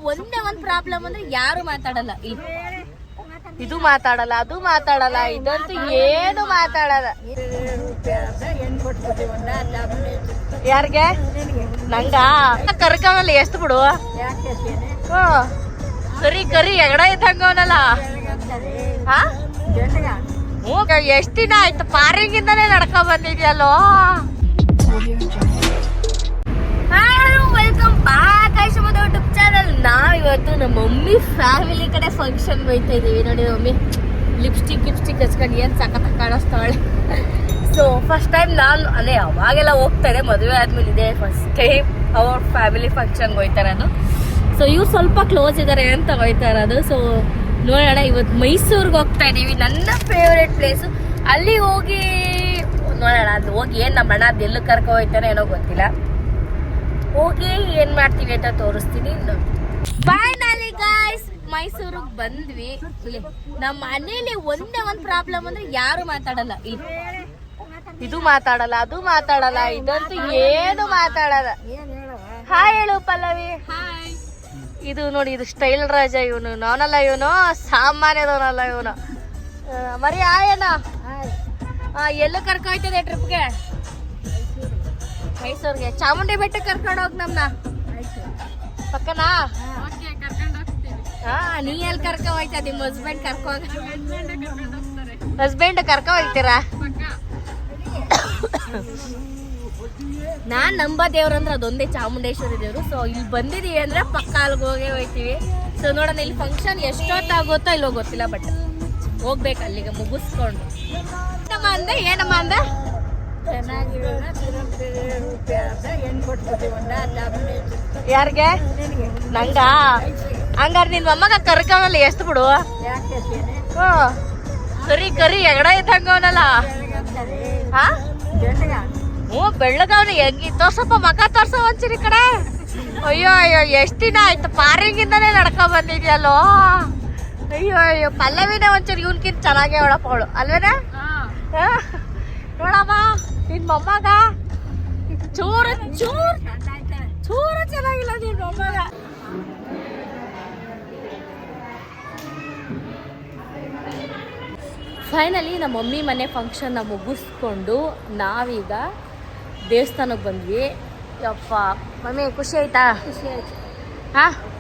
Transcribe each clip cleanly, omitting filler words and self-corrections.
ಒಂದೇ ಒಂದ್ ಪ್ರಾಬ್ಲಮ್ ಅಂದ್ರೆ ಯಾರು ಮಾತಾಡಲ್ಲ. ಇದು ಮಾತಾಡಲ್ಲ, ಅದು ಮಾತಾಡಲ್ಲ, ಇದಂತೂ ಏನು ಮಾತಾಡಲ್ಲ. ಯಾರಿಗೆ? ನಂಗ ಕರ್ಕವಲ್ಲ ಎಷ್ಟು ಬಿಡು. ಕರಿ ಕರಿ ಎಗಡ ಇದ್ದಂಗವನಲ್ಲ. ಎಷ್ಟ್ ದಿನ ಆಯ್ತು ಪಾರಿಂಗಿಂದಾನೇ ನಡ್ಕೊ ಬಂದಿದ್ಯಲ್ಲೋ. ವೆಲ್ಕಮ್ ಬ್ಯಾಕ್ ಐಶಮದ ಯೂಟ್ಯೂಬ್ ಚಾನಲ್. ನಾವಿವತ್ತು ನಮ್ಮ ಮಮ್ಮಿ ಫ್ಯಾಮಿಲಿ ಕಡೆ ಫಂಕ್ಷನ್ ಹೋಯ್ತಾ ಇದೀವಿ. ನೋಡಿ ಮಮ್ಮಿ ಲಿಪ್ಸ್ಟಿಕ್ ಹಚ್ಕೊಂಡು ಏನ್ ಸಖತ್ ಕಾಣಿಸ್ತಾಳೆ. ಸೊ ಫಸ್ಟ್ ಟೈಮ್ ನಾನು ಅಲ್ಲೇ ಅವಾಗೆಲ್ಲ ಹೋಗ್ತಾರೆ, ಮದುವೆ ಆದ್ಮೇಲೆ ಇದೆ ಫಸ್ಟ್ ಟೈಮ್ ಅವ್ರ ಫ್ಯಾಮಿಲಿ ಫಂಕ್ಷನ್ ಹೋಯ್ತಾ ಇರೋದು. ಸೊ ಇವ್ರು ಸ್ವಲ್ಪ ಕ್ಲೋಸ್ ಇದ್ದಾರೆ ಅಂತ ಹೋಯ್ತಾ ಇರೋದು. ಸೊ ನೋಡೋಣ, ಇವತ್ತು ಮೈಸೂರಿಗೆ ಹೋಗ್ತಾ ಇದೀವಿ, ನನ್ನ ಫೇವ್ರೇಟ್ ಪ್ಲೇಸು. ಅಲ್ಲಿ ಹೋಗಿ ನೋಡೋಣ, ಅದು ಹೋಗಿ ಏನ್ ನಮ್ಮ ಅಣ್ಣ ಅದೆಲ್ಲೂ ಕರ್ಕೊ ಹೋಯ್ತಾನೆ ಏನೋ ಗೊತ್ತಿಲ್ಲ. ಹೋಗಿ ಏನ್ ಮಾಡ್ತೀವಿ ಅಂತ ತೋರಿಸ್ತೀನಿ. ಫೈನಲಿ ಗಾಯ್ಸ್ ಮೈಸೂರಿಗೆ ಬಂದ್ವಿ. ನಮ್ಮ ಮನೇಲಿ ಒಂದೇ ಒಂದ್ ಪ್ರಾಬ್ಲಮ್ ಅಂದ್ರೆ ಯಾರು ಮಾತಾಡಲ್ಲ. ಇದು ಮಾತಾಡಲ್ಲ, ಅದು ಮಾತಾಡಲ್ಲ, ಇದಂತೂ ಏನು ಮಾತಾಡಲ್ಲ. ಹಾಯ್ ಹೇಳು ಪಲ್ಲವಿ. ಇದು ನೋಡಿ, ಇದು ಸ್ಟೈಲ್ ರಾಜ ಇವನು. ನಾನಲ್ಲ ಇವನು, ಸಾಮಾನ್ಯದವನಲ್ಲ ಇವನು. ಮರಿ ಆಯನ ಎಲ್ಲೂ ಕರ್ಕೊ ಹೋಯ್ತದೆ ಟ್ರಿಪ್ಗೆ? ಮೈಸೂರಿಗೆ, ಚಾಮುಂಡಿ ಬೆಟ್ಟಕ್ಕೆ ಕರ್ಕೊಂಡು ಹೋಗ್ ನಮ್ನ. ಪಕ್ಕನಾ? ನೀ ಎಲ್ಲಿ ಕರ್ಕೊ ಹೋಯ್ತಾ? ನಿಮ್ಮ ಹಸ್ಬೆಂಡ್ ಹಸ್ಬೆಂಡ್ ಕರ್ಕೊ ಹೋಗ್ತೀರಾ? ನಾನ್ ನಂಬ ದೇವ್ರಂದ್ರೆ ಅದೊಂದೇ ಚಾಮುಂಡೇಶ್ವರಿ ದೇವ್ರು. ಸೊ ಇಲ್ಲಿ ಬಂದಿದೀವಿ ಅಂದ್ರೆ ಪಕ್ಕ ಅಲ್ಲಿಗೆ ಹೋಗೇ ಹೋಯ್ತೀವಿ. ಸೊ ನೋಡೋಣ, ಇಲ್ಲಿ ಫಂಕ್ಷನ್ ಎಷ್ಟೊತ್ತಾಗುತ್ತೋ ಇಲ್ಲೋ ಗೊತ್ತಿಲ್ಲ, ಬಟ್ ಹೋಗ್ಬೇಕು ಅಲ್ಲಿಗೆ ಮುಗಿಸ್ಕೊಂಡು. ಏನಮ್ಮ ಅಂದ? ಯಾರಿಗೆ? ನಂಗ? ಹಂಗಾರೆ ನಿನ್ ಮೊಮ್ಮಗ ಕರ್ಕವಲ್ಲ ಎಷ್ಟು ಬಿಡು. ಕರಿ ಕರಿ ಎಗಡ ಇದ್ದಂಗವನಲ್ಲ. ಬೆಳ್ಳಗವ್ನು ಹೆಂಗಿ ತೋರ್ಸಪ್ಪ, ಮಗ ತೋರ್ಸ ಒಂಚೂರಿ ಕಡೆ. ಅಯ್ಯೋ ಅಯ್ಯೋ, ಎಷ್ಟ್ ದಿನ ಆಯ್ತು ಪಾರಿಂಗಿಂದಾನೇ ನಡ್ಕೊ ಬಂದಿದ್ಯಲ್ಲೋ. ಅಯ್ಯೋ ಅಯ್ಯೋ, ಪಲ್ಲವಿನೇ ಒಂಚೂರು ಇವನ್ಕಿಂತ ಚೆನ್ನಾಗೇ ಅವಳಪ್ಪ ಅವಳು, ಅಲ್ವೇನ? ನೋಡಮ್ಮ ನಿನ್ ಮೊಮ್ಮಗ ಚೂರು ಚೆನ್ನಾಗಿಲ್ಲ ನಿನ್ ಮೊಮ್ಮಗ. ಫೈನಲಿ ನಮ್ಮ ಮಮ್ಮಿ ಮನೆ ಫಂಕ್ಷನ್ನ ಮುಗಿಸ್ಕೊಂಡು ನಾವೀಗ ದೇವಸ್ಥಾನಕ್ಕೆ ಬಂದ್ವಿ. ಯಪ್ಪ ಮಮ್ಮಿ ಖುಷಿ ಆಯ್ತಾ? ಖುಷಿ ಆಯ್ತು.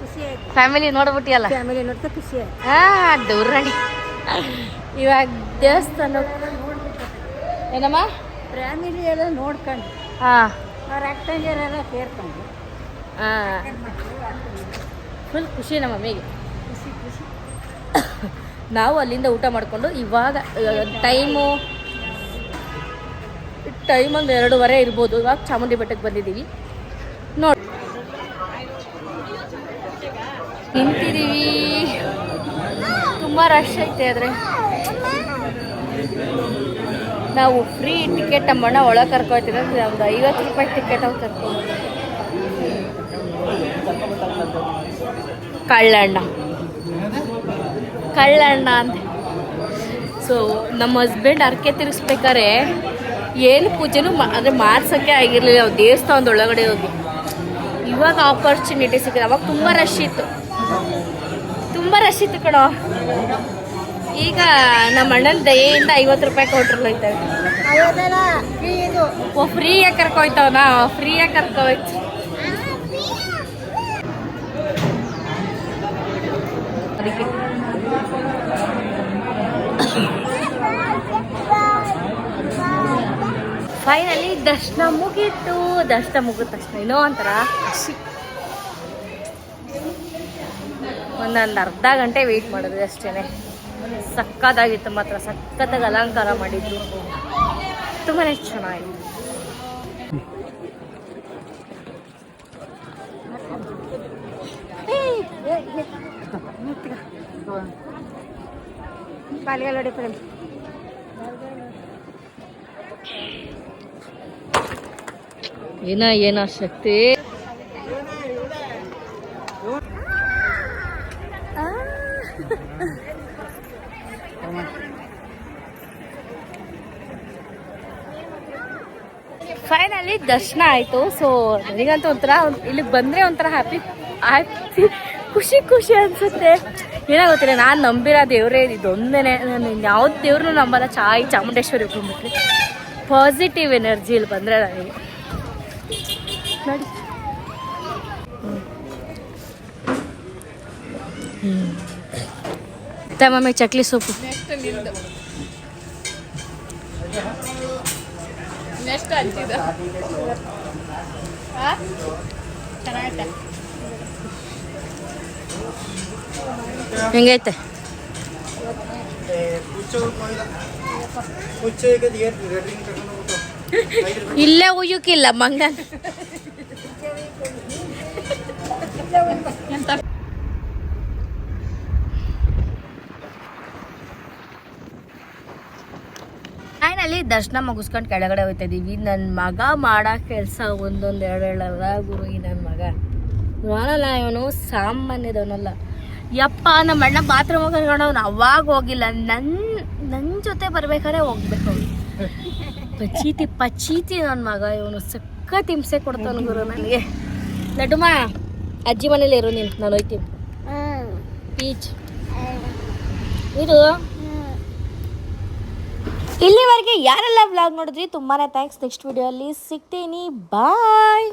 ಖುಷಿ ಆಯ್ತು. ಫ್ಯಾಮಿಲಿ ನೋಡ್ಬಿಟ್ಟಿಯಲ್ಲ? ಫ್ಯಾಮಿಲಿ ನೋಡ್ತಾ ಖುಷಿ ಆಯ್ತು. ದೂರಡಿ ಇವಾಗ ದೇವಸ್ಥಾನಕ್ಕೆ ಏನಮ್ಮ ಫ್ಯಾಮಿಲಿ ಎಲ್ಲ ನೋಡ್ಕೊಂಡು ರೆಕ್ಟಂಜರ್ ಎಲ್ಲ ಸೇರ್ಕೊಂಡು ಫುಲ್ ಖುಷಿ ನಮ್ಮ ಮಮ್ಮಿಗೆ. ಖುಷಿ ಖುಷಿ. ನಾವು ಅಲ್ಲಿಂದ ಊಟ ಮಾಡಿಕೊಂಡು ಇವಾಗ ಟೈಮು ಒಂದು 2:30 ಇರ್ಬೋದು. ಇವಾಗ ಚಾಮುಂಡಿ ಬೆಟ್ಟಕ್ಕೆ ಬಂದಿದ್ದೀವಿ. ನೋಡಿ ನಿಂತಿದ್ದೀವಿ, ತುಂಬ ರಶ್ ಐತೆ. ಆದರೆ ನಾವು ಫ್ರೀ ಟಿಕೆಟ್ ನಮ್ಮಣ್ಣ ಒಳಗೆ ಕರ್ಕೊಳ್ತಿದ್ರೆ ಒಂದು 50 ರೂಪಾಯಿ ಟಿಕೆಟ್ ಅವ್ರು ಕರ್ಕೊಂಡು. ಕಳ್ಳಣ್ಣ ಅಂತ. ಸೊ ನಮ್ಮ ಹಸ್ಬೆಂಡ್ ಅರ್ಕೆ ತಿರ್ಗಿಸ್ಬೇಕಾರೆ ಏನು ಪೂಜೆನೂ ಅಂದರೆ ಮಾಡ್ಸೋಕ್ಕೆ ಆಗಿರಲಿಲ್ಲ ಅವ್ರು ದೇವಸ್ಥಾನದ ಒಳಗಡೆ ಹೋಗಿ. ಇವಾಗ ಆಪರ್ಚುನಿಟಿ ಸಿಕ್ಕಿದೆ. ಅವಾಗ ತುಂಬ ರಶ್ ಇತ್ತು ಕಣೋ. ಈಗ ನಮ್ಮ ಅಣ್ಣನ ದಯೆಯಿಂದ 50 ರೂಪಾಯಿ ಕೊಟ್ರಲ್ಲ ಹೋಯ್ತವೆ. ಫ್ರೀಯಾಗಿ ಕರ್ಕೊಯ್ತವನಾ? ಫ್ರೀಯಾಗಿ ಕರ್ಕೊಯ್ತು. ಅದಕ್ಕೆ ಫೈನಲಿ ದರ್ಶನ ಮುಗೀತು. ದರ್ಶನ ಮುಗಿದ ತಕ್ಷಣ ಏನೋ ಒಂಥರ ಖುಷಿ. ಒಂದೊಂದು ಅರ್ಧ ಗಂಟೆ ವೆಯ್ಟ್ ಮಾಡಿದ್ವಿ ಅಷ್ಟೇ. ಸಕ್ಕತ್ತಾಗಿತ್ತು ಮಾತ್ರ, ಸಕ್ಕತ್ತಾಗಿ ಅಲಂಕಾರ ಮಾಡಿದ್ರು, ತುಂಬಾ ಚೆನ್ನಾಗಿತ್ತು. ಏನೋ ಶಕ್ತಿ. ಫೈನಲಿ ದರ್ಶನ ಆಯಿತು. ಸೊ ನನಗಂತೂ ಒಂಥರ ಇಲ್ಲಿಗೆ ಬಂದರೆ ಒಂಥರ ಹ್ಯಾಪಿ ಖುಷಿ ಅನ್ಸುತ್ತೆ. ಏನಾಗುತ್ತಿಲ್ಲ, ನಾನು ನಂಬಿರೋ ದೇವರೇ ಇದೊಂದೇ. ನಾನು ಯಾವ್ದು ದೇವ್ರನ್ನೂ ನಂಬಲ್ಲ. ಚಾಮುಂಡೇಶ್ವರಿ ಹೋಗ್ಬಿಟ್ರಿ ಪಾಸಿಟಿವ್ ಎನರ್ಜಿ ಇಲ್ಲಿ ಬಂದರೆ ನನಗೆ. ನೋಡಿ ಮಮ್ಮಿ ಚಕ್ಲಿ ಸೊಪ್ಪು. ನೆಕ್ಸ್ಟ್ ಹಂಚಿದ ಹೆಂಗೈತೆ? ಇಲ್ಲೇ ಉಯ್ಯಕ್ಕಿಲ್ಲ ಮಂಗನ್. ಫೈನಲಿ ದರ್ಶನ ಮುಗಿಸ್ಕೊಂಡು ಕೆಳಗಡೆ ಹೋಗ್ತಾ ಇದೀವಿ. ನನ್ನ ಮಗ ಮಾಡೋ ಕೆಲಸ ಒಂದೊಂದು ಎರಡೆರಡಲ್ಲ ಗುರು. ಈ ನನ್ನ ಮಗ ನೋಡಲ್ಲ, ಇವನು ಸಾಮಾನ್ಯದವನಲ್ಲ. ಯಪ್ಪ, ನಮ್ಮ ಅಣ್ಣ ಬಾತ್ರೂಮ್ ಕರ್ಕೊಂಡು ಅವ್ನು ಅವಾಗ ಹೋಗಿಲ್ಲ, ನನ್ನ ಜೊತೆ ಬರ್ಬೇಕಾದ್ರೆ ಹೋಗ್ಬೇಕು ಅವನು. ಪಚೀತಿ ನನ್ನ ಮಗ ಇವನು. ಸಖತ್ ಹಿಂಸೆ ಕೊಡ್ತಾನೆ ಗುರು ನನಗೆ. ನಡುಮ ಅಜ್ಜಿ ಮನೇಲಿ ಇರು ನೀನು, ನಾನು ಹೋಯ್ತೀನಿ. ಪೀಚ್ ಇದು ಇಲ್ಲಿವರೆಗೆ ಯಾರೆಲ್ಲ ವ್ಲಾಗ್ ನೋಡಿದ್ರಿ ತುಂಬಾನೇ ಥ್ಯಾಂಕ್ಸ್. ನೆಕ್ಸ್ಟ್ ವಿಡಿಯೋ ಅಲ್ಲಿ ಸಿಗ್ತೀನಿ. ಬಾಯ್.